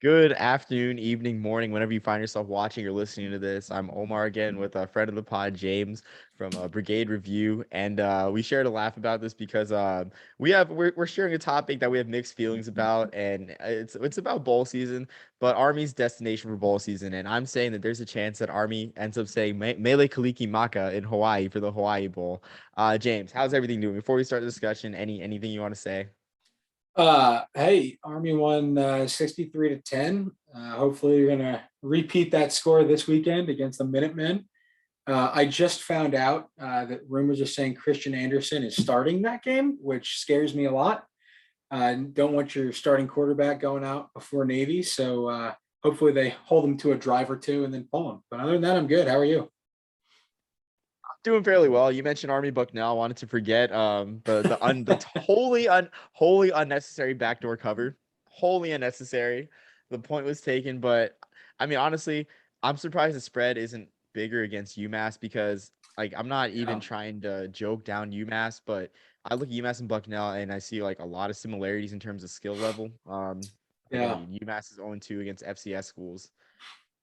Good afternoon, evening, morning, whenever you find yourself watching or listening to this. I'm Omar again with a friend of the pod, James from Brigade Review, and we shared a laugh about this because we're sharing a topic that we have mixed feelings about, and it's about bowl season, but Army's destination for bowl season, and I'm saying that there's a chance that Army ends up saying Mele Kalikimaka in Hawaii for the Hawaii Bowl. James, how's everything doing? Before we start the discussion, anything you want to say? Hey, Army won 63 to 10. Hopefully, you're gonna repeat that score this weekend against the Minutemen. I just found out that rumors are saying Christian Anderson is starting that game, which scares me a lot. Don't want your starting quarterback going out before Navy, so hopefully they hold him to a drive or two and then pull him. But other than that, I'm good. How are you? Doing fairly well. You mentioned Army Bucknell. I wanted to forget the wholly unnecessary backdoor cover. Wholly unnecessary. The point was taken, but I mean honestly, I'm surprised the spread isn't bigger against UMass because like I'm not even Yeah, trying to joke down UMass, but I look at UMass and Bucknell and I see like a lot of similarities in terms of skill level. Like I yeah. mean UMass is 0-2 against FCS schools.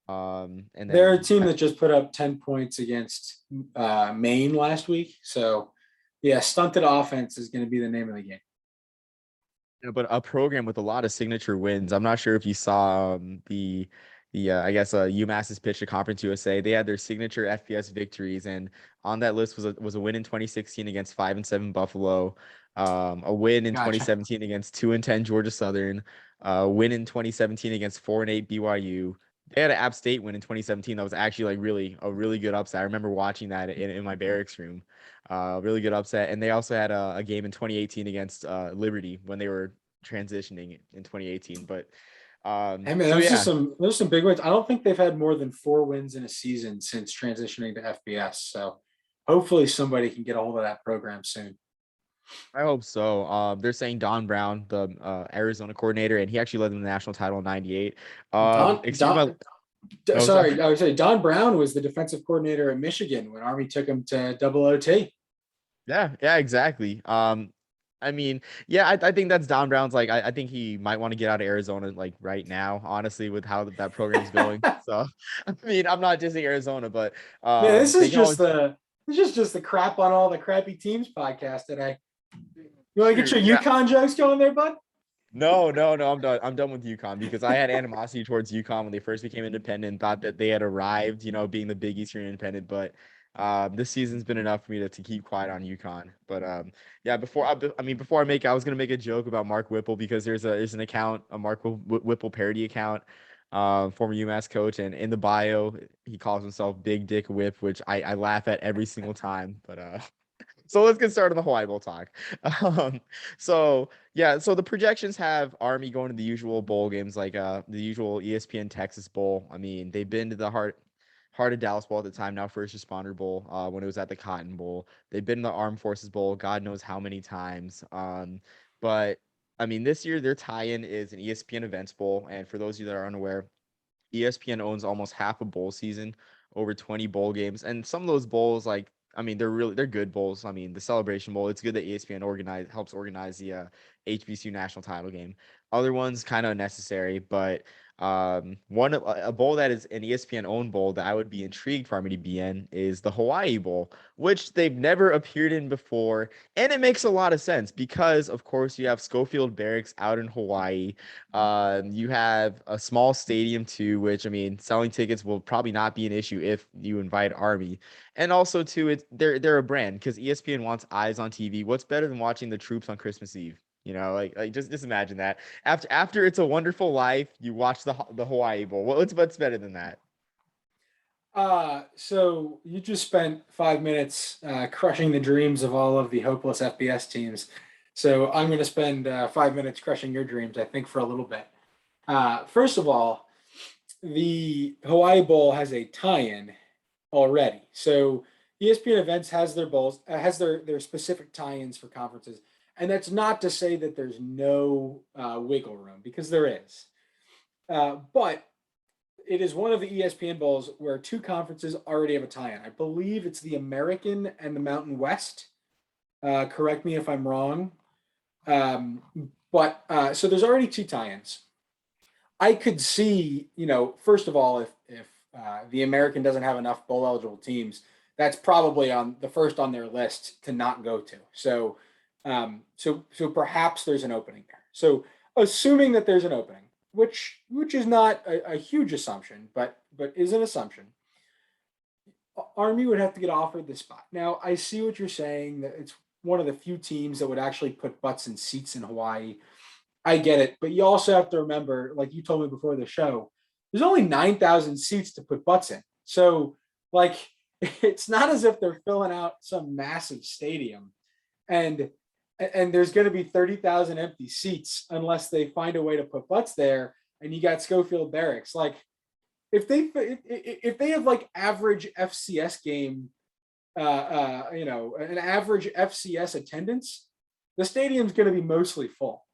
And They're a then team that just put up 10 points against Maine last week. So, yeah, stunted offense is going to be the name of the game. But a program with a lot of signature wins. I'm not sure if you saw the I guess UMass's pitch to Conference USA. They had their signature FBS victories, and on that list was a win in 2016 against 5-7 Buffalo, a win in Gotcha. 2017 against 2-10 Georgia Southern, a win in 2017 against 4-8 BYU. They had an App State win in 2017 that was actually like really a really good upset. I remember watching that in my barracks room. Really good upset. And they also had a game in 2018 against Liberty when they were transitioning in 2018. But Hey man, so yeah, there's some big wins. I don't think they've had more than 4 wins in a season since transitioning to FBS. So hopefully somebody can get a hold of that program soon. I hope so. They're saying Don Brown, the Arizona coordinator, and he actually led them to the national title in '98. Don Excuse my, Don no, sorry, sorry. I would say Don Brown was the defensive coordinator at Michigan when Army took him to double OT. Yeah, yeah, exactly. I mean, yeah, I think that's Don Brown's like I think he might want to get out of Arizona like right now, honestly, with how that program's going. So I mean, I'm not dissing Arizona, but Man, they can always this is just the crap on all the crappy teams podcast today. You want to get shoot. your Yeah. Yukon jokes going there, bud? No, no, no. I'm done. I'm done with UConn because I had animosity towards UConn when they first became independent. Thought that they had arrived, being the Big Eastern Independent. But this season's been enough for me to keep quiet on UConn. But yeah. Before I make, I was gonna make a joke about Mark Whipple because there's an account, a Mark Whipple parody account, former UMass coach, and in the bio he calls himself Big Dick Whip, which I laugh at every single time. But so let's get started on the Hawaii Bowl talk. Um, so yeah, so the projections have Army going to the usual bowl games, like the usual ESPN Texas Bowl. I mean, they've been to the heart of Dallas Bowl at the time, now First Responder Bowl, when it was at the Cotton Bowl. They've been in the Armed Forces Bowl, God knows how many times. But I mean, this year their tie-in is an ESPN Events Bowl, and for those of you that are unaware, ESPN owns almost half a bowl season, over 20 bowl games, and some of those bowls, like I mean, they're good bowls. I mean, the Celebration Bowl, it's good that ESPN helps organize the HBCU national title game. Other ones kind of necessary, but one a bowl that is an ESPN owned bowl that I would be intrigued for me to be in is the Hawaii Bowl, which they've never appeared in before, and it makes a lot of sense because, of course, you have Schofield Barracks out in Hawaii. You have a small stadium too, which I mean, selling tickets will probably not be an issue if you invite Army. And also too, they're a brand because ESPN wants eyes on TV. What's better than watching the troops on Christmas Eve? Like just imagine that. After It's a Wonderful Life, you watch the Hawaii Bowl. What's better than that? So you just spent 5 minutes crushing the dreams of all of the hopeless FBS teams. So I'm going to spend 5 minutes crushing your dreams, I think, for a little bit. First of all, the Hawaii Bowl has a tie-in already. So ESPN Events has their bowls, has their specific tie-ins for conferences, and that's not to say that there's no wiggle room because there is. But it is one of the ESPN bowls where two conferences already have a tie-in. I believe it's the American and the Mountain West. Correct me if I'm wrong. Um, but so there's already two tie-ins. I could see, first of all, if the American doesn't have enough bowl eligible teams, that's probably on the first on their list to not go to. So perhaps there's an opening there. So assuming that there's an opening, which is not a huge assumption, but is an assumption, Army would have to get offered the spot. Now I see what you're saying, that it's one of the few teams that would actually put butts in seats in Hawaii. I get it, but you also have to remember, like you told me before the show, there's only 9,000 seats to put butts in. So, like, it's not as if they're filling out some massive stadium, and there's going to be 30,000 empty seats unless they find a way to put butts there. And you got Schofield Barracks. Like, if they have like average FCS game, an average FCS attendance, the stadium's going to be mostly full.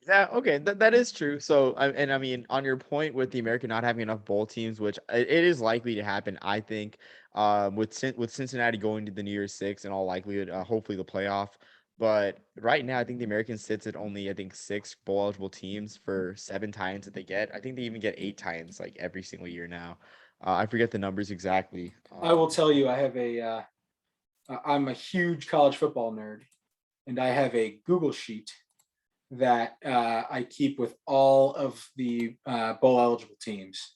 Yeah, okay, that is true. So, I mean, on your point with the American not having enough bowl teams, which it is likely to happen, I think, with Cincinnati going to the New Year's Six in all likelihood, hopefully the playoff. But right now, I think the American sits at only, I think, 6 bowl eligible teams for 7 tie-ins that they get. I think they even get 8 tie-ins like every single year now. I forget the numbers exactly. I will tell you, I'm a huge college football nerd, and I have a Google sheet that I keep with all of the bowl eligible teams.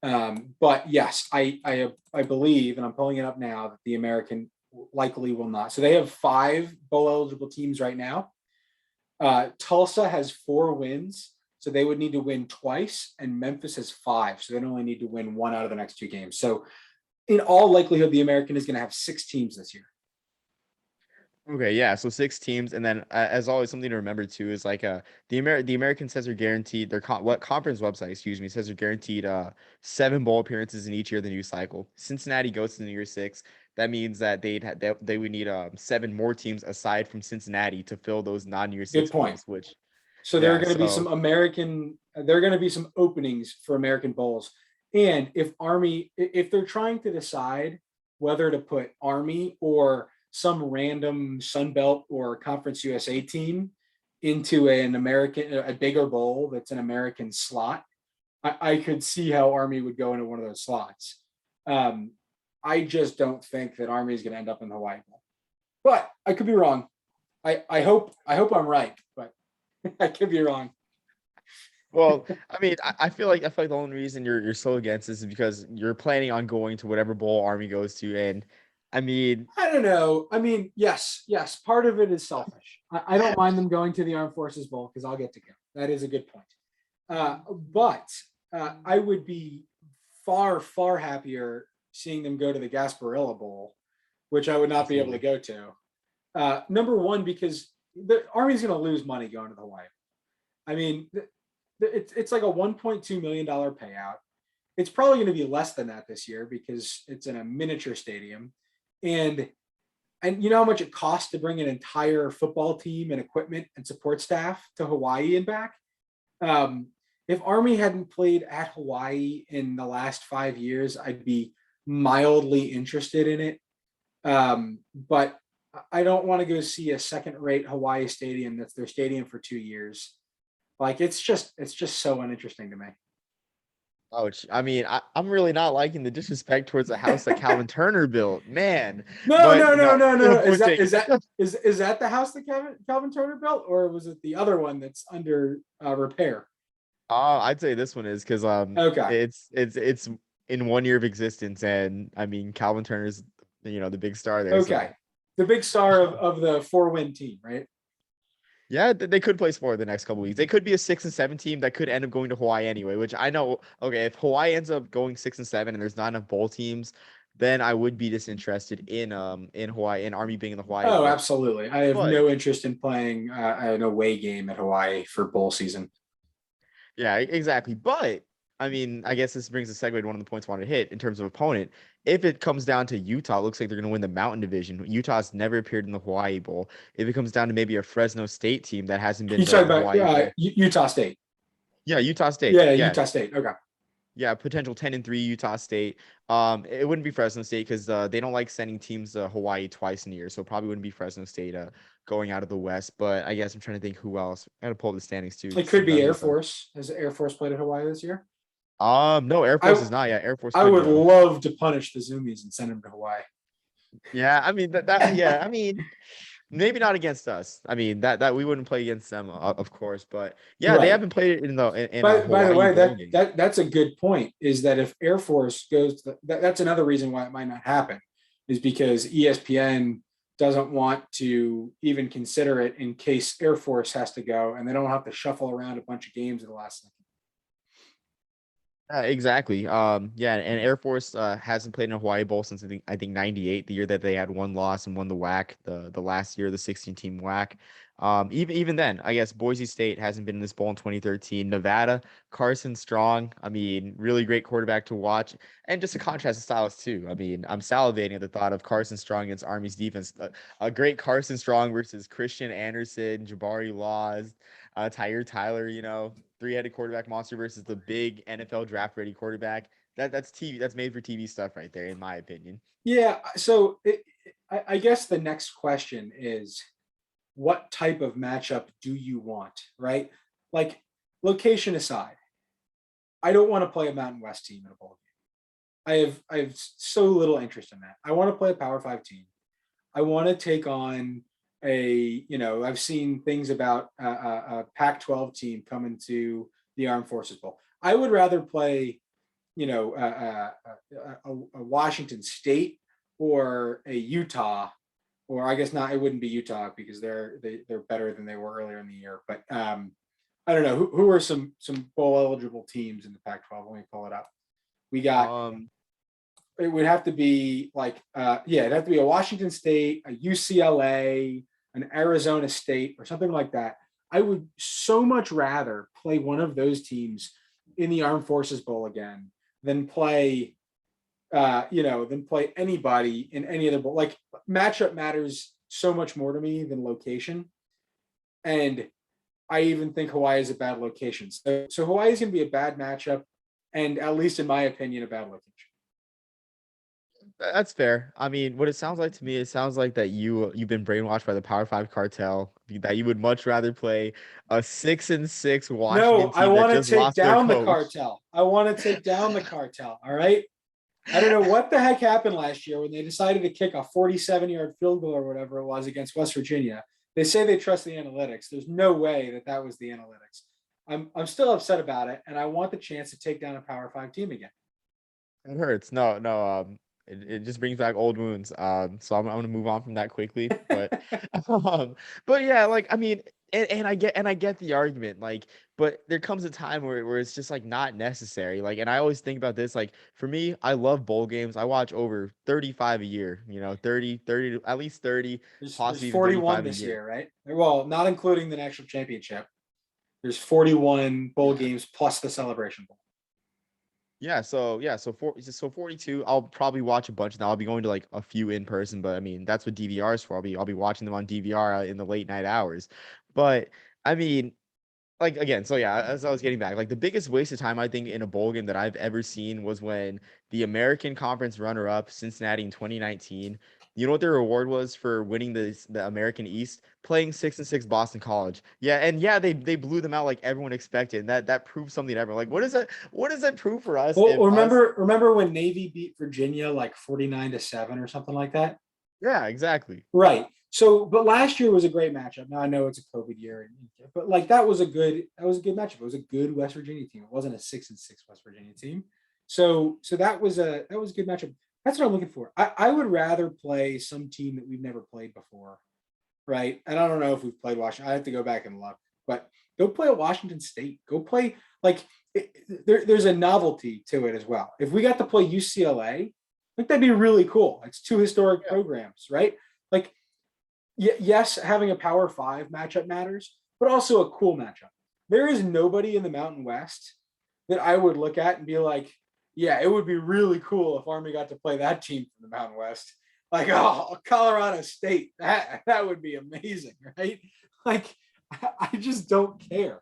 But yes, I believe, and I'm pulling it up now, that the American likely will not. So they have 5 bowl eligible teams right now. Tulsa has 4 wins, so they would need to win twice, and Memphis has 5, so they only need to win 1 out of the next 2 games. So in all likelihood, the American is going to have 6 teams this year. Okay, yeah, so 6 teams, and then as always, something to remember too is like the American says are guaranteed what conference website, excuse me, says are guaranteed 7 bowl appearances in each year of the new cycle. Cincinnati goes to the New Year Six. That means that they would need 7 more teams aside from Cincinnati to fill those non-New Year Six Good point. bowls, which So there are going to be some there are going to be some openings for American bowls. And if they're trying to decide whether to put Army or some random Sun Belt or Conference USA team into a bigger bowl that's an American slot, I could see how Army would go into one of those slots. I just don't think that Army is going to end up in the Hawaii Bowl, but I could be wrong. I hope I'm right, but I could be wrong. Well, I mean, I feel like the only reason you're so against this is because you're planning on going to whatever bowl Army goes to, and I mean, I don't know. I mean, yes. Part of it is selfish. I don't mind them going to the Armed Forces Bowl because I'll get to go. That is a good point. But I would be far, far happier seeing them go to the Gasparilla Bowl, which I would not be able to go to. Number one, because the Army's going to lose money going to the Hawaii. I mean, it's like a $1.2 million payout. It's probably going to be less than that this year because it's in a miniature stadium. And you know how much it costs to bring an entire football team and equipment and support staff to Hawaii and back? If Army hadn't played at Hawaii in the last 5 years, I'd be mildly interested in it. But I don't want to go see a second-rate Hawaii stadium that's their stadium for 2 years. Like, it's just so uninteresting to me. ouch. I mean, I'm really not liking the disrespect towards the house that Calvin Turner built, man. No. Is that the house that Calvin Turner built, or was it the other one that's under repair? I'd say this one is because Okay, it's in 1 year of existence, and I mean Calvin Turner's the big star there. okay, So. The big star of the 4-win team, right? Yeah, they could place 4 the next couple weeks. They could be a 6 and 7 team that could end up going to Hawaii anyway. Which I know. Okay, if Hawaii ends up going 6 and 7, and there's not enough bowl teams, then I would be disinterested in Hawaii and Army being in the Hawaii. Oh, absolutely. I have no interest in playing an away game at Hawaii for bowl season. Yeah, exactly. But I mean, I guess this brings a segue to one of the points I wanted to hit in terms of opponent. If it comes down to Utah, it looks like they're going to win the Mountain Division. Utah's never appeared in the Hawaii Bowl. If it comes down to maybe a Fresno State team that hasn't been, you talking about Utah State? Yeah, Utah State. Yeah, Utah State. Okay. Yeah, potential 10-3 Utah State. It wouldn't be Fresno State because they don't like sending teams to Hawaii twice in a year, so it probably wouldn't be Fresno State going out of the West. But I guess I'm trying to think who else. I gotta pull up the standings too It to see could who got be Air moved up. Force. Has Air Force played at Hawaii this year? No, Air Force I is not. Yeah, Air Force I could would go. love to punish the Zoomies and send them to Hawaii. Yeah, I mean that yeah, I mean maybe not against us. I mean that we wouldn't play against them, of course, but yeah, they Right. haven't played it in a By the Hawaii way, bowl game. that's a good point. Is that if Air Force goes, that's another reason why it might not happen, is because ESPN doesn't want to even consider it in case Air Force has to go, and they don't have to shuffle around a bunch of games at the last second. Exactly. Yeah, and Air Force hasn't played in a Hawaii Bowl since I think 98, the year that they had one loss and won the WAC, the last year of the 16-team WAC. Even then, I guess Boise State hasn't been in this bowl in 2013. Nevada, Carson Strong, I mean, really great quarterback to watch, and just a contrast of styles too. I mean, I'm salivating at the thought of Carson Strong against Army's defense. A great Carson Strong versus Christian Anderson, Jabari Laws, Tyre Tyler, three-headed quarterback monster versus the big NFL draft ready quarterback. That's TV. That's made for TV stuff right there, in my opinion. Yeah. So I guess the next question is, what type of matchup do you want? Right? Like, location aside, I don't want to play a Mountain West team in a bowl game. I have so little interest in that. I want to play a Power Five team. I want to take on I've seen things about a Pac-12 team coming to the Armed Forces Bowl. I would rather play, a Washington State or a Utah, or I guess not. It wouldn't be Utah because they're better than they were earlier in the year. But I don't know who are some bowl eligible teams in the Pac-12. Let me pull it up. We got, Um, it would have to be like it'd have to be a Washington State, a UCLA, an Arizona State, or something like that. I would so much rather play one of those teams in the Armed Forces Bowl again than play than play anybody in any other bowl. Like, matchup matters so much more to me than location. And I even think Hawaii is a bad location. So Hawaii is going to be a bad matchup, and at least in my opinion, a bad location. that's fair. I mean, what it sounds like to me, it sounds like that you've been brainwashed by the Power Five cartel. That you would much rather play a 6-6 No, Washington I team that want to just take lost their down the coach. cartel. I want to take down the cartel. All right. I don't know what the heck happened last year when they decided to kick a 47-yard field goal or whatever it was against West Virginia. They say they trust the analytics. There's no way that was the analytics. I'm still upset about it, and I want the chance to take down a Power Five team again. It hurts. No, no. It just brings back old wounds. So I'm gonna move on from that quickly. Um, but yeah, like I mean, and I get the argument, like, but there comes a time where it's just like not necessary. Like, and I always think about this, like for me, I love bowl games. I watch over 35 a year, 30, at least 30, There's possibly even 41 35 a this year. year, right? Well, not including the national championship. There's 41 bowl Yeah. games plus the Celebration Bowl. So 42. I'll probably watch a bunch now. I'll be going to like a few in person, but I mean that's what DVR is for. I'll be watching them on DVR in the late night hours. But I mean, like again, so yeah, as I was getting back, like the biggest waste of time I think in a bowl game that I've ever seen was when the American Conference runner-up Cincinnati in 2019. You know what their reward was for winning the American East? Playing 6-6 Boston College. Yeah, and yeah, they blew them out like everyone expected. And that proves something to everyone. Like, what does that prove for us Well, if us? remember when Navy beat Virginia like 49-7 or something like that? Yeah, exactly. Right. So, but last year was a great matchup. Now I know it's a COVID year, but like that was a good matchup. It was a good West Virginia team. It wasn't a 6-6 West Virginia team. So that was a good matchup. That's what I'm looking for. I would rather play some team that we've never played before, right? And I don't know if we've played Washington. I have to go back and look, but go play at Washington State. Go play like there's a novelty to it as well. If we got to play UCLA, like that'd be really cool. It's two historic Yeah. programs, right? Like, yes, having a Power Five matchup matters, but also a cool matchup. There is nobody in the Mountain West that I would look at and be like, yeah, it would be really cool if Army got to play that team from the Mountain West. Like, oh, Colorado State, that would be amazing, right? Like, I just don't care.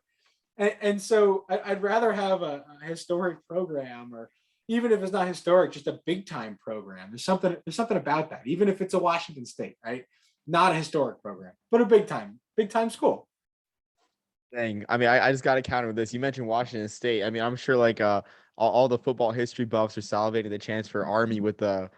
and so I'd rather have a historic program, or even if it's not historic, just a big time program. There's something about that, even if it's a Washington State, right? Not a historic program, but a big time school. Dang. I mean, I just got to counter with this. You mentioned Washington State. I mean, I'm sure like all the football history buffs are salivating the chance for Army with their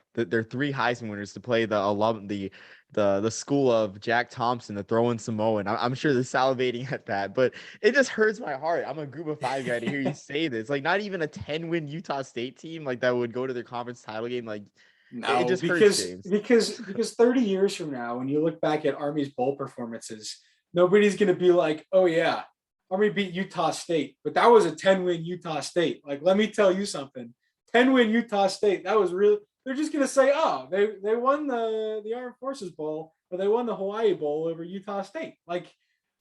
three Heisman winners to play the school of Jack Thompson, the throwing Samoan. I'm sure they're salivating at that, but it just hurts my heart. I'm a Group of Five guy to hear you say this. Like, not even a 10-win Utah State team like that would go to their conference title game. Like, it No, just hurts, James. because 30 years from now, when you look back at Army's bowl performances, nobody's going to be like, "Oh yeah, Army beat Utah State," but that was a 10-win Utah State. Like, let me tell you something, 10-win Utah State. That was really. They're just going to say, "Oh, they won the Armed Forces Bowl, or they won the Hawaii Bowl over Utah State." Like,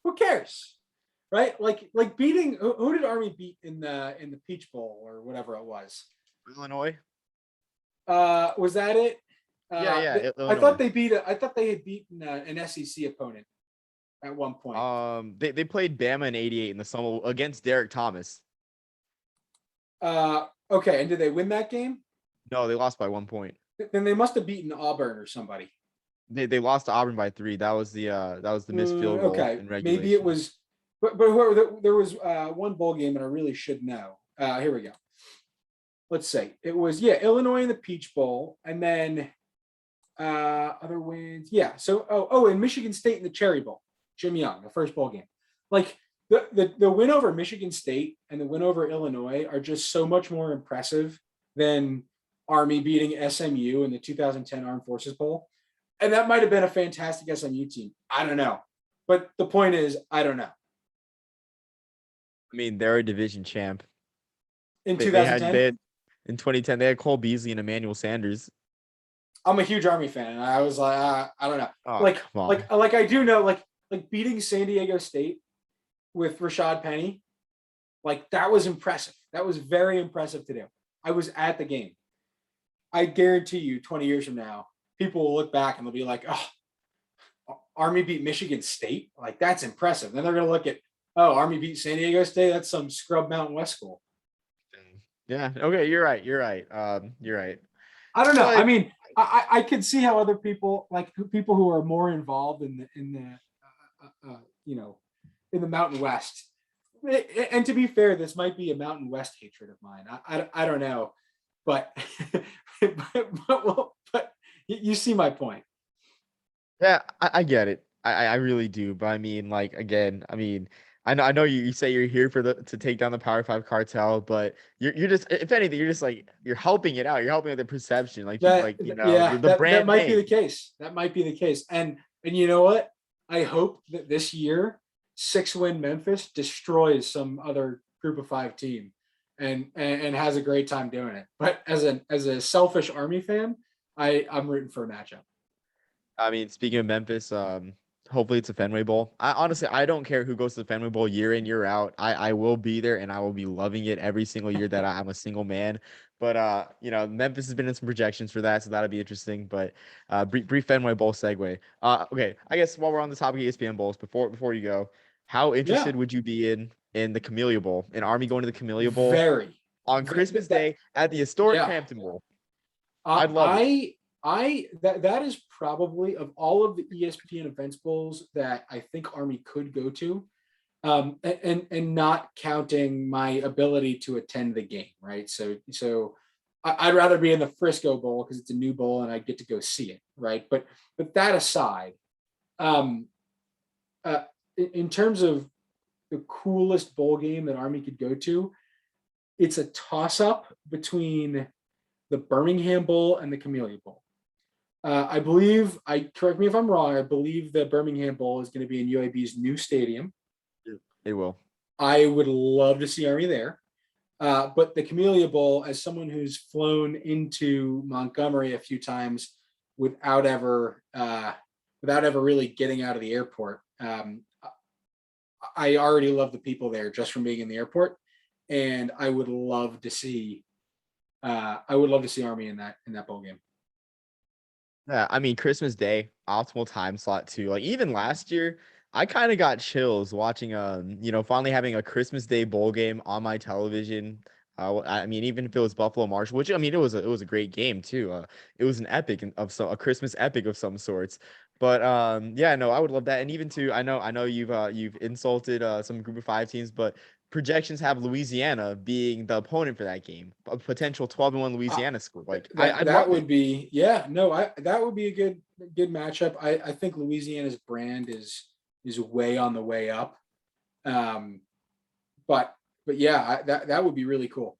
who cares, right? Like beating who did Army beat in the Peach Bowl or whatever it was? Illinois. Was that it? Yeah, I thought Illinois. they beat. I thought they had beaten an SEC opponent at one point. They played Bama in '88 in the summer against Derek Thomas. Okay, and did they win that game? No, they lost by 1 point. Then they must have beaten Auburn or somebody. They lost to Auburn by 3. That was the missed field goal Okay, in maybe it regulation. was. But there was one bowl game, and I really should know. Here we go. Let's say it was Illinois in the Peach Bowl, and then other wins. Yeah, so and Michigan State in the Cherry Bowl. Jim Young, the first bowl game. Like the win over Michigan State and the win over Illinois are just so much more impressive than Army beating SMU in the 2010 Armed Forces Bowl. And that might have been a fantastic SMU team. I don't know. But the point is, I don't know. I mean, they're a division champ. In They had 2010, in 2010 they had Cole Beasley and Emmanuel Sanders. I'm a huge Army fan, and I was like, I don't know. Oh, Like, come on. like I do know, like beating San Diego State with Rashad Penny, like that was impressive. That was very impressive to do. I was at the game. I guarantee you, 20 years from now, people will look back and they'll be like, "Oh, Army beat Michigan State. Like that's impressive." Then they're going to look at, "Oh, Army beat San Diego State. That's some scrub Mountain West school." Yeah. Okay. You're right. You're right. You're right. I don't know. I But mean, I could see how other people, like people who are more involved you know, in the Mountain West. And to be fair, this might be a Mountain West hatred of mine. I don't know, but but you see my point. yeah, I get it. I really do. But I mean, like again, I mean, I know you say you're here for to take down the Power Five cartel, but you're just, if anything, you're just like you're helping it out. You're helping with the perception, like people, That like yeah, the that brand might be the name. case. That might be the case. And you know what? I hope that this year 6-win Memphis destroys some other Group of Five team and has a great time doing it. But as a selfish Army fan, I'm rooting for a matchup. I mean, speaking of Memphis, hopefully it's a Fenway Bowl. I honestly, I don't care who goes to the Fenway Bowl year in, year out. I will be there and I will be loving it every single year that I'm a single man. But Memphis has been in some projections for that, so that'll be interesting. But brief Fenway Bowl segue. Okay, I guess while we're on the topic of ESPN bowls, before you go, how Yeah, interested would you be in the Camellia Bowl, in Army going to the Camellia Bowl very. on Christmas Day at the historic Yeah. Crampton Bowl? Uh, I'd love it. I that is probably of all of the ESPN events bowls that I think Army could go to, and not counting my ability to attend the game, right? So I'd rather be in the Frisco Bowl because it's a new bowl and I get to go see it, right? But that aside, um, in terms of the coolest bowl game that Army could go to, it's a toss up between the Birmingham Bowl and the Camellia Bowl. I believe, correct me if I'm wrong, I believe the Birmingham Bowl is going to be in UAB's new stadium. It will. I would love to see Army there. But the Camellia Bowl, as someone who's flown into Montgomery a few times without ever really getting out of the airport, I already love the people there just from being in the airport, and I would love to see Army in that bowl game. Yeah, I mean Christmas Day, optimal time slot too. Like even last year, I kind of got chills watching, finally having a Christmas Day bowl game on my television. I mean, even if it was Buffalo Marshall, which I mean, it was a great game too. It was an epic a Christmas epic of some sorts. But yeah, no, I would love that. And even too, I know you've insulted some Group of Five teams, but projections have Louisiana being the opponent for that game, a potential 12-1 Uh, Louisiana score. Like that I'd that love it. would be, yeah, no, I that would be a good matchup. I think Louisiana's brand is way on the way up. Um, but yeah, that would be really cool.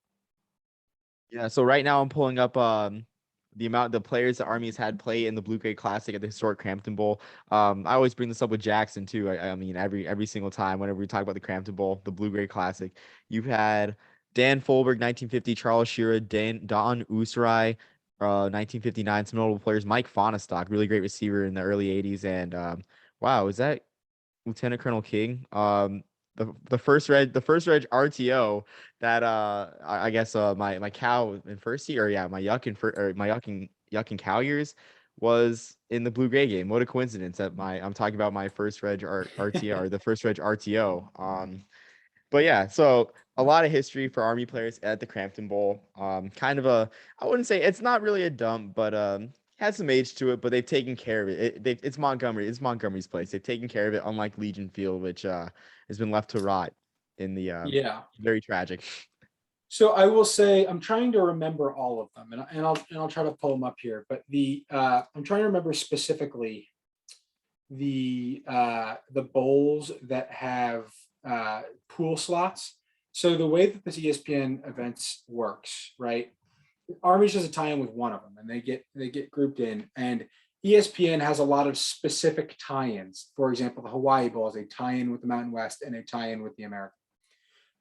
Yeah, so right now I'm pulling up the players the Army has had play in the Blue Gray Classic at the historic Crampton Bowl. I always bring this up with Jackson too. I mean every single time whenever we talk about the Crampton Bowl, the Blue Gray Classic, you've had Dan Folberg, 1950, Charles Shearer, Don Usrai, 1959, some notable players, Mike Fonestock, really great receiver in the early 80s, and wow, is that Lieutenant Colonel King? The first reg RTO that I guess my cow in first year, or yeah, my yucking cow years was in the blue gray game. What a coincidence that I'm talking about my first reg RTO, or the first reg RTO. But yeah, so a lot of history for Army players at the Crampton Bowl. Kind of I wouldn't say it's not really a dump, but has some age to it. But they've taken care of it. It's Montgomery. It's Montgomery's place. They've taken care of it, unlike Legion Field, which has been left to rot in the Yeah. very tragic. So I will say I'm trying to remember all of them, and I'll try to pull them up here. But I'm trying to remember specifically the bowls that have pool slots. So the way that this ESPN events works, right? Army's just a tie-in with one of them, and they get grouped in. And ESPN has a lot of specific tie-ins. For example, the Hawaii Bowl is a tie-in with the Mountain West and a tie-in with the American.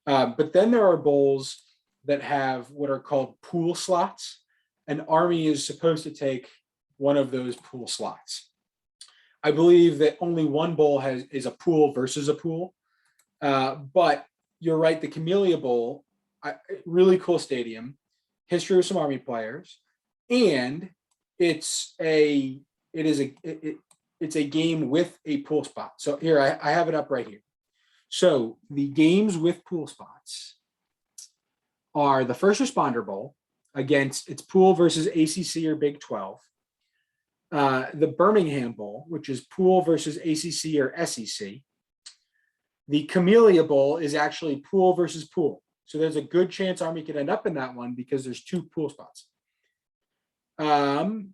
But then there are bowls that have what are called pool slots, and Army is supposed to take one of those pool slots. I believe that only one bowl is a pool versus a pool, but you're right. The Camellia Bowl, really cool stadium, history of some Army players, and it's a it is a it, it's a game with a pool spot. So here I have it up right here. So the games with pool spots are the First Responder Bowl against its pool versus ACC or Big 12. The Birmingham Bowl, which is pool versus ACC or SEC. The Camellia Bowl is actually pool versus pool. So there's a good chance Army could end up in that one because there's two pool spots. And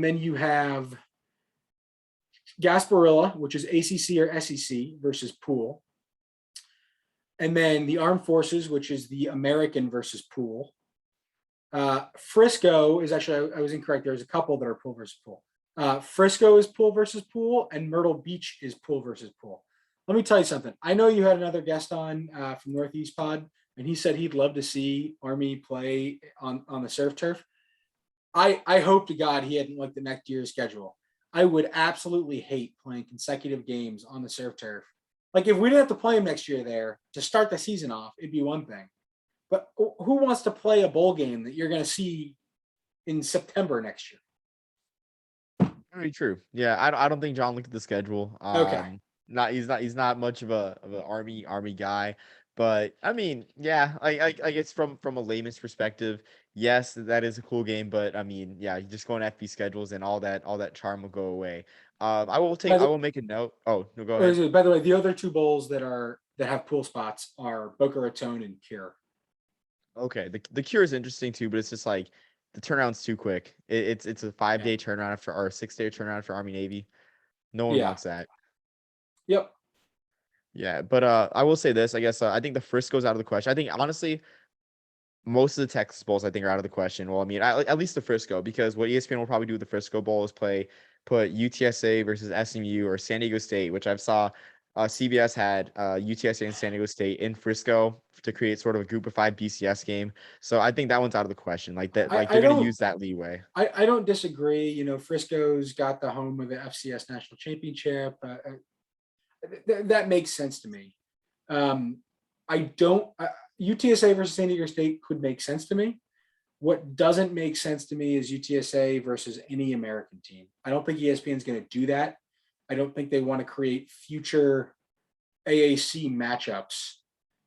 then you have Gasparilla, which is ACC or SEC versus pool. And then the Armed Forces, which is the American versus pool. Frisco is actually, I was incorrect. There's a couple that are pool versus pool. Frisco is pool versus pool, and Myrtle Beach is pool versus pool. Let me tell you something. I know you had another guest on from Northeast Pod, and he said he'd love to see Army play on the surf turf. I hope to God he hadn't looked at next year's schedule. I would absolutely hate playing consecutive games on the surf turf. Like if we didn't have to play them next year there to start the season off, it'd be one thing. But who wants to play a bowl game that you're going to see in September next year? Very true. Yeah, I don't think John looked at the schedule. Okay. He's not much of an army guy, but I mean, yeah, I guess from a layman's perspective, yes, that is a cool game, but I mean, yeah, you just go on FB schedules and all that charm will go away. I will make a note. Oh, no, go ahead. By the way, the other two bowls that have pool spots are Boca Raton and Cure. Okay, the cure is interesting too, but it's just like the turnaround's too quick. It's a 5 day turnaround after or a 6 day turnaround for Army Navy. No one Yeah. wants that. Yep. Yeah, but I will say this. I guess I think the Frisco's out of the question. I think honestly, most of the Texas bowls I think are out of the question. Well, I mean, at least the Frisco, because what ESPN will probably do with the Frisco Bowl is put UTSA versus SMU or San Diego State, which I've saw CBS had UTSA and San Diego State in Frisco to create sort of a group of five BCS game. So I think that one's out of the question. Like that, like I they're going to don't use that leeway. I don't disagree. You know, Frisco's got the home of the FCS national championship. That makes sense to me. I don't. UTSA versus San Diego State could make sense to me. What doesn't make sense to me is UTSA versus any American team. I don't think ESPN is going to do that. I don't think they want to create future AAC matchups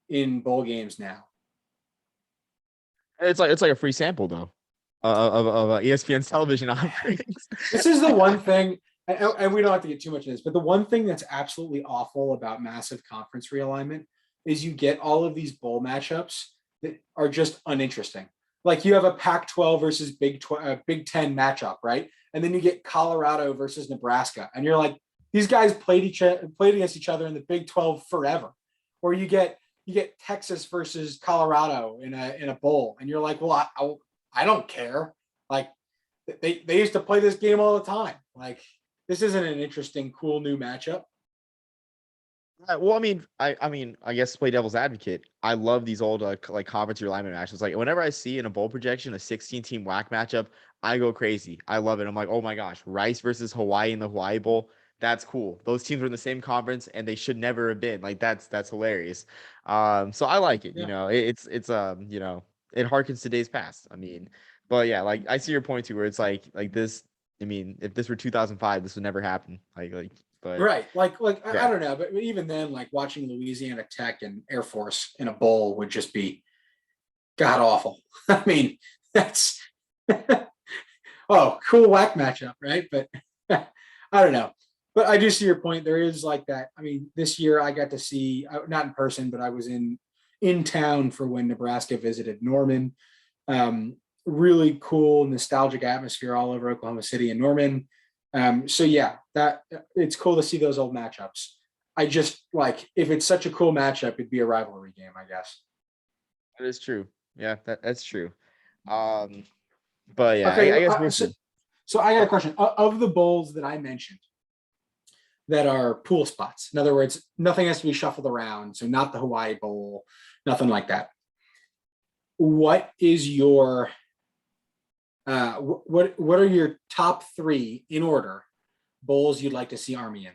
in bowl games now. It's like a free sample though of ESPN's television offerings. This is the one thing, and we don't have to get too much into this, but the one thing that's absolutely awful about massive conference realignment is you get all of these bowl matchups that are just uninteresting. Like you have a Pac-12 versus Big Ten matchup, right? And then you get Colorado versus Nebraska, and you're like, these guys played against each other in the Big 12 forever. Or you get Texas versus Colorado in a bowl, and you're like, well, I don't care. Like they used to play this game all the time. Like this isn't an interesting, cool new matchup. Well, I guess to play devil's advocate, I love these old like conference realignment matches. Like whenever I see in a bowl projection a 16-team WAC matchup, I go crazy. I love it. I'm like, oh my gosh, Rice versus Hawaii in the Hawaii Bowl. That's cool. Those teams were in the same conference and they should never have been. Like that's hilarious. So I like it. Yeah. You know, it's you know, it harkens to days past. I mean, but yeah, like I see your point too, where it's like this. I mean, if this were 2005, this would never happen. But Right. Like yeah. I don't know, but even then, like watching Louisiana Tech and Air Force in a bowl would just be god awful. I mean, that's oh, cool whack matchup, right? But I don't know. But I do see your point. There is like that. I mean, this year I got to see not in person, but I was in town for when Nebraska visited Norman. Really cool, nostalgic atmosphere all over Oklahoma City and Norman. So yeah, that it's cool to see those old matchups. I just like if it's such a cool matchup, it'd be a rivalry game, I guess. That is true. Yeah, that's true. But yeah, Okay, I guess we'll see. so I got a question. Of the bowls that I mentioned that are pool spots, in other words, nothing has to be shuffled around, so not the Hawaii Bowl, nothing like that. What is your what are your top 3 in order bowls you'd like to see Army in?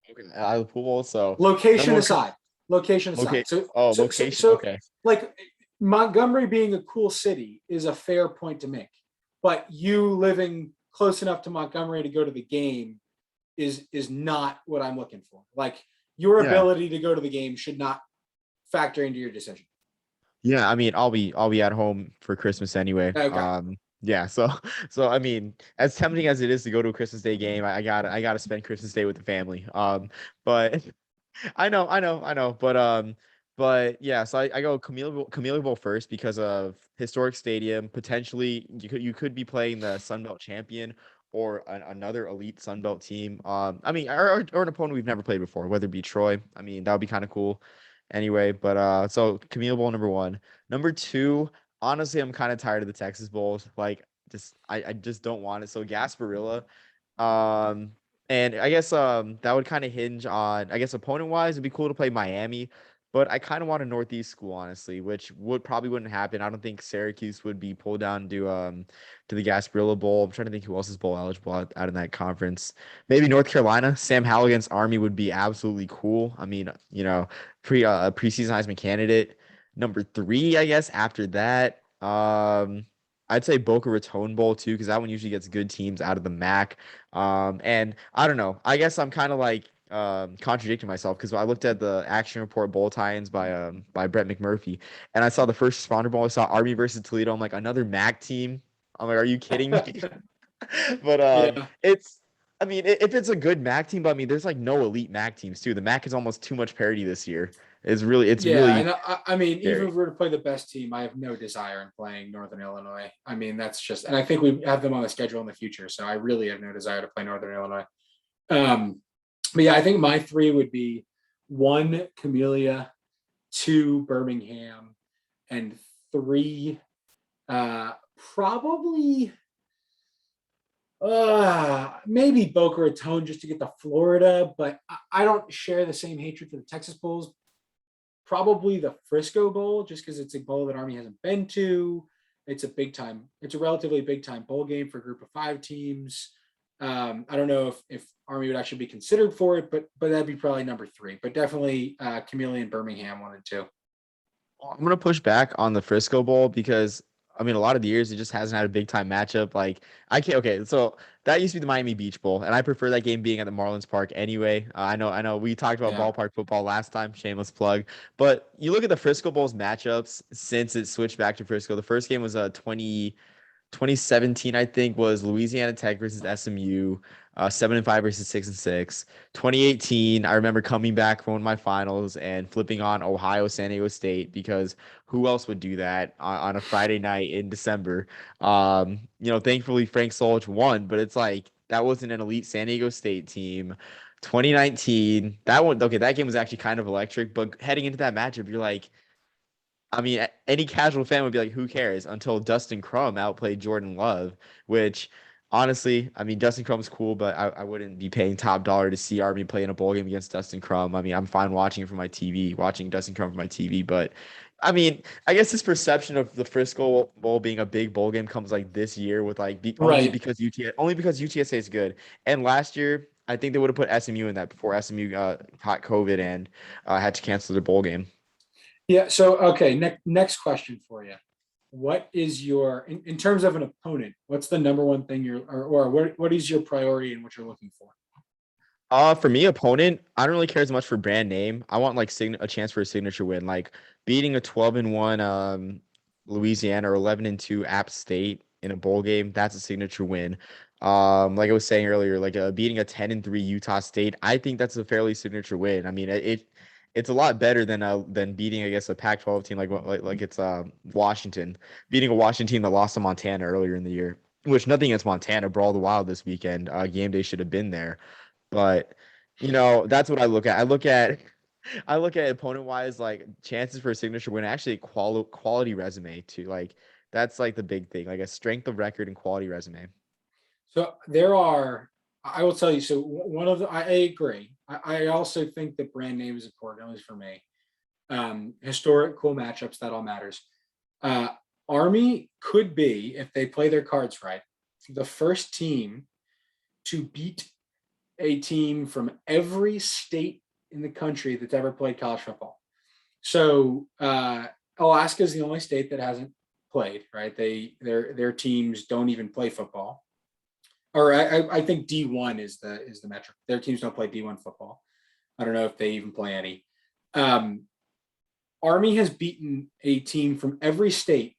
Okay, out of the pool bowl. So Location aside. okay. So Location. Okay. like Montgomery being a cool city is a fair point to make, but you living close enough to Montgomery to go to the game is not what I'm looking for. Like your ability to go to the game should not factor into your decision. Yeah, I mean, I'll be at home for Christmas anyway. Okay. Yeah, so I mean, as tempting as it is to go to a Christmas Day game, I gotta spend Christmas Day with the family. But I know, but yeah, so I go Camellia Bowl first because of historic stadium. Potentially, you could be playing the Sun Belt champion or another elite Sun Belt team. I mean, or an opponent we've never played before, whether it be Troy. I mean, that would be kind of cool. Anyway, but so Camellia Bowl number 1. Number 2, honestly, I'm kind of tired of the Texas Bowls. Like, I just don't want it. So Gasparilla, um, and I guess that would kind of hinge on, I guess, opponent wise, it'd be cool to play Miami, but I kind of want a Northeast school, honestly, which wouldn't happen. I don't think Syracuse would be pulled down to the Gasparilla Bowl. I'm trying to think who else is bowl eligible out of that conference. Maybe North Carolina. Sam Howell against Army would be absolutely cool. I mean, you know, preseason Heisman candidate. Number 3, I guess. After that, I'd say Boca Raton Bowl too, because that one usually gets good teams out of the MAC. And I don't know. I guess I'm kind of like contradicting myself because I looked at the Action Report Bowl tie-ins by Brett McMurphy, and I saw the first responder bowl. I saw Army versus Toledo. I'm like, another MAC team. I'm like, are you kidding me? But Yeah. it's. I mean, if it's a good MAC team, but I mean, there's like no elite MAC teams too. The MAC is almost too much parity this year. It's Yeah, really and I mean, even scary. if we were to play the best team, I have no desire in playing Northern Illinois. I mean, that's just, and I think we have them on the schedule in the future, so I really have no desire to play Northern Illinois. Um, but yeah, I think my 3 would be 1 Camellia, 2 Birmingham, and 3 probably maybe Boca Raton just to get to Florida, but I don't share the same hatred for the Texas Bulls. Probably the Frisco Bowl, just because it's a bowl that Army hasn't been to. It's a relatively big time bowl game for a group of 5 teams. I don't know if Army would actually be considered for it, but that'd be probably number 3. But definitely Camellia and Birmingham 1 and 2. I'm gonna push back on the Frisco Bowl because I mean, a lot of the years it just hasn't had a big time matchup. Like I can't. Okay, so that used to be the Miami Beach Bowl, and I prefer that game being at the Marlins Park anyway. I know. We talked about Yeah. ballpark football last time. Shameless plug. But you look at the Frisco Bowl's matchups since it switched back to Frisco. The first game was 2017, I think, was Louisiana Tech versus SMU, 7-5 versus 6-6. 2018, I remember coming back from one of my finals and flipping on Ohio San Diego State because who else would do that on a Friday night in December? Thankfully Frank Solich won, but it's like that wasn't an elite San Diego State team. 2019, that one, okay, that game was actually kind of electric, but heading into that matchup, you're like, I mean, any casual fan would be like, who cares? Until Dustin Crum outplayed Jordan Love, which honestly, I mean, Dustin Crum's cool, but I wouldn't be paying top dollar to see Army play in a bowl game against Dustin Crum. I mean, I'm fine watching it from my TV, watching Dustin Crum from my TV, but I mean, I guess this perception of the Frisco Bowl being a big bowl game comes like this year with like Right. only because UTSA is good. And last year, I think they would have put SMU in that before SMU caught COVID and had to cancel their bowl game. Yeah. So, okay. Next question for you. What is your, in terms of an opponent, what's the number one thing or what is your priority and what you're looking for? For me, opponent, I don't really care as much for brand name. I want like a chance for a signature win, like beating a 12-1 Louisiana or 11-2 App State in a bowl game. That's a signature win. Like I was saying earlier, like beating a 10-3 Utah State. I think that's a fairly signature win. I mean, it's a lot better than beating, I guess, a Pac-12 team like it's Washington, beating a Washington team that lost to Montana earlier in the year. Which nothing against Montana, Brawl the Wild this weekend. Game day should have been there. But that's what I look at. I look at opponent wise, like chances for a signature win, actually quality resume too. Like that's like the big thing, like a strength of record and quality resume. So there are, I will tell you. So one of the, I agree. I also think that brand name is important, at least for me. Historic, cool matchups, that all matters. Uh, Army could be, if they play their cards right, the first team to beat a team from every state in the country that's ever played college football. So Alaska is the only state that hasn't played, right? Their teams don't even play football. Or I think D1 is the metric. Their teams don't play D1 football. I don't know if they even play any. Um, Army has beaten a team from every state,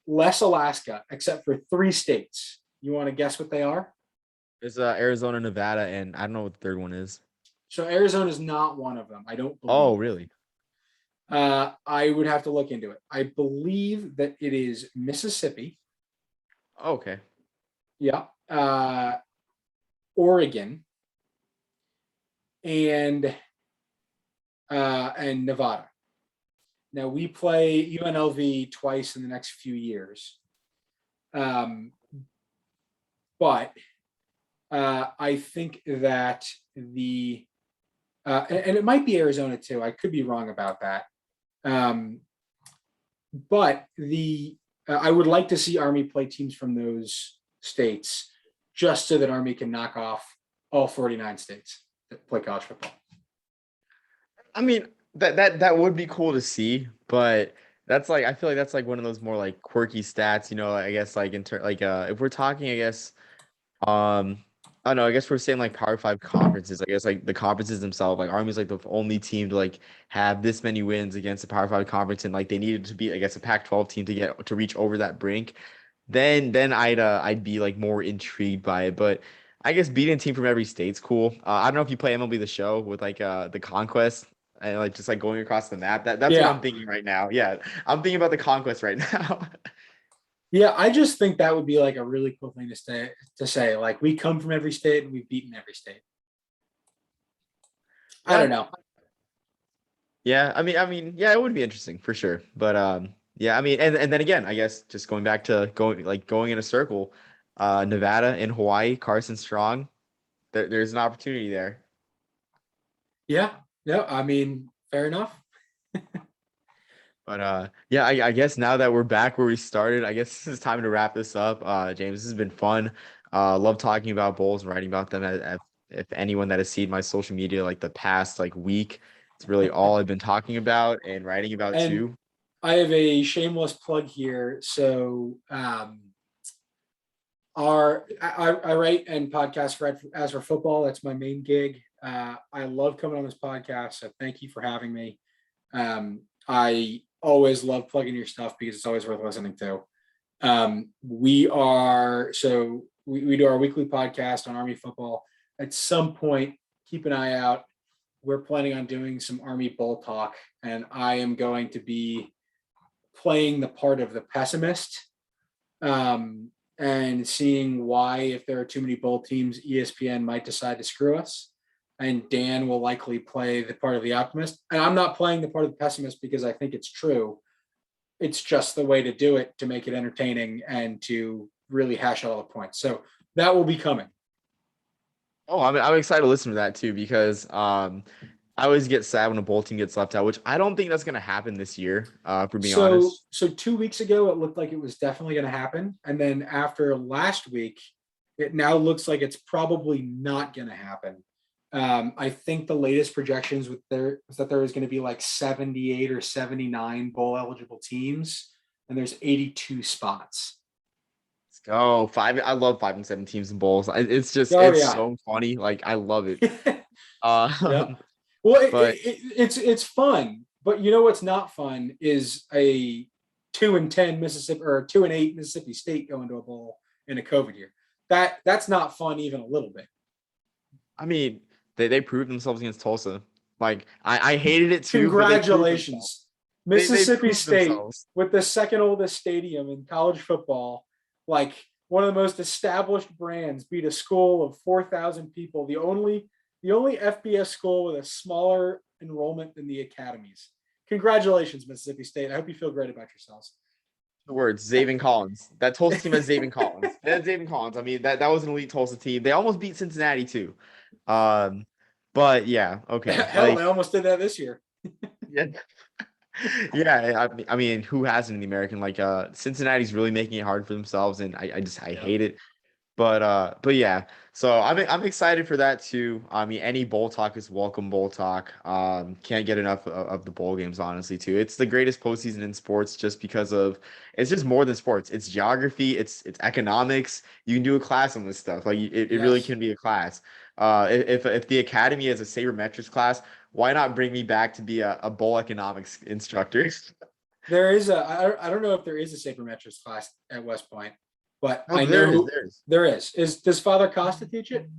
less Alaska, except for three states. You want to guess what they are? There's Arizona, Nevada, and I don't know what the third one is. So Arizona is not one of them. I don't Oh, believe. really? I would have to look into it. I believe that it is Mississippi. Oh, okay. Yeah. Oregon and Nevada. Now we play UNLV twice in the next few years, but I think that and it might be Arizona too. I could be wrong about that. But I would like to see Army play teams from those states just so that Army can knock off all 49 states that play college football. I mean, that would be cool to see, but that's like I feel like that's like one of those more like quirky stats, I guess like if we're talking, I guess I don't know, I guess we're saying like Power 5 conferences. I guess like the conferences themselves, like Army's like the only team to like have this many wins against the Power 5 conference and like they needed to be, I guess, a Pac-12 team to reach over that brink. Then I'd be like more intrigued by it. But I guess beating a team from every state's cool. I don't know if you play MLB The Show with like the Conquest and like just like going across the map. That's what I'm Yeah. thinking right now. Yeah, I'm thinking about the Conquest right now. Yeah, I just think that would be like a really cool thing to say. Like we come from every state and we've beaten every state. I don't Yeah, know. yeah. I mean, yeah, it would be interesting for sure. But yeah. I mean, and then again, I guess just going back to going in a circle, Nevada and Hawaii, Carson Strong. There's an opportunity there. Yeah, no, I mean, fair enough. But yeah, I guess now that we're back where we started, I guess this is time to wrap this up. James, this has been fun. Love talking about bowls and writing about them. If anyone that has seen my social media like the past like week, it's really all I've been talking about and writing about And too. I have a shameless plug here. So I write and podcast for As for Football. That's my main gig. I love coming on this podcast, so thank you for having me. I always love plugging your stuff because it's always worth listening to. We do our weekly podcast on Army football. At some point, keep an eye out. We're planning on doing some Army Bowl talk, and I am going to be playing the part of the pessimist, and seeing why, if there are too many bowl teams, ESPN might decide to screw us. And Dan will likely play the part of the optimist. And I'm not playing the part of the pessimist because I think it's true. It's just the way to do it to make it entertaining and to really hash out all the points. So that will be coming. Oh, I'm excited to listen to that too because I always get sad when a bowl team gets left out, which I don't think that's going to happen this year, for being honest. So 2 weeks ago, it looked like it was definitely going to happen. And then after last week, it now looks like it's probably not going to happen. I think the latest projections was that there was going to be like 78 or 79 bowl eligible teams, and there's 82 spots. Let's go. I love 5 and 7 teams in bowls. It's just so funny. Like I love it. Yeah. Well, but it's fun, but you know what's not fun is a 2-10 Mississippi or 2-8 Mississippi State going to a bowl in a COVID year. That's not fun even a little bit. I mean, they proved themselves against Tulsa. Like I hated it too. Congratulations, Mississippi State themselves. with the second oldest stadium in college football, like one of the most established brands, beat a school of 4,000 people. The only FBS school with a smaller enrollment than the academies. Congratulations, Mississippi State. I hope you feel great about yourselves. The words, Zaven Collins. That Tulsa team has Zaven Collins. That's Zaven Collins. I mean, that was an elite Tulsa team. They almost beat Cincinnati too. But yeah, okay. Hell, they almost did that this year. Yeah. Yeah, I mean, who hasn't in the American? Like Cincinnati's really making it hard for themselves, and I hate it. But yeah, so I'm excited for that too. I mean, any bowl talk is welcome. Bowl talk. Can't get enough of the bowl games, honestly. Too, it's the greatest postseason in sports, just because of it's just more than sports. It's geography. It's economics. You can do a class on this stuff. Like it really can be a class. If the academy has a sabermetrics class, why not bring me back to be a bowl economics instructor? There is I don't know if there is a sabermetrics class at West Point. But I know there is. Does Father Costa teach it?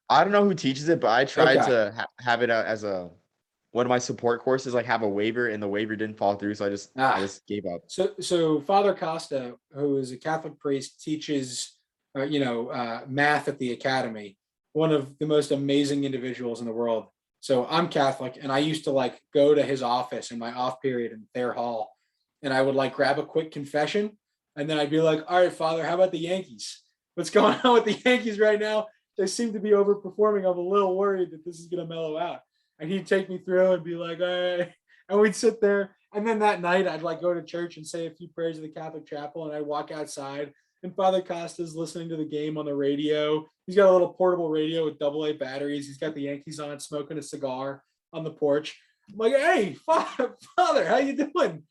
I don't know who teaches it, but I tried to have it as one of my support courses, like have a waiver, and the waiver didn't fall through, so I just gave up. So Father Costa, who is a Catholic priest, teaches math at the academy. One of the most amazing individuals in the world. So I'm Catholic, and I used to like go to his office in my off period in Thayer Hall, and I would like grab a quick confession. And then I'd be like, all right, Father, how about the Yankees? What's going on with the Yankees right now? They seem to be overperforming. I'm a little worried that this is going to mellow out. And he'd take me through and be like, all right. And we'd sit there. And then that night, I'd like go to church and say a few prayers in the Catholic chapel. And I'd walk outside. And Father Costa's listening to the game on the radio. He's got a little portable radio with AA batteries. He's got the Yankees on, smoking a cigar on the porch. I'm like, hey, Father, how you doing?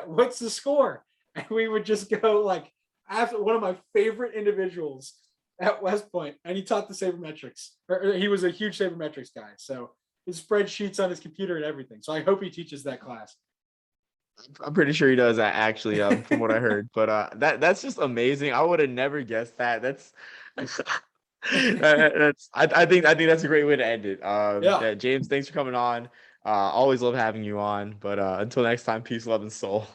What's the score? And we would just go like after one of my favorite individuals at West Point, and he taught the sabermetrics. Or he was a huge sabermetrics guy, so his spreadsheets on his computer and everything. So I hope he teaches that class. I'm pretty sure he does actually, from what I heard. But that's just amazing. I would have never guessed that. I think that's a great way to end it. James, thanks for coming on. Always love having you on. But until next time, peace, love, and soul.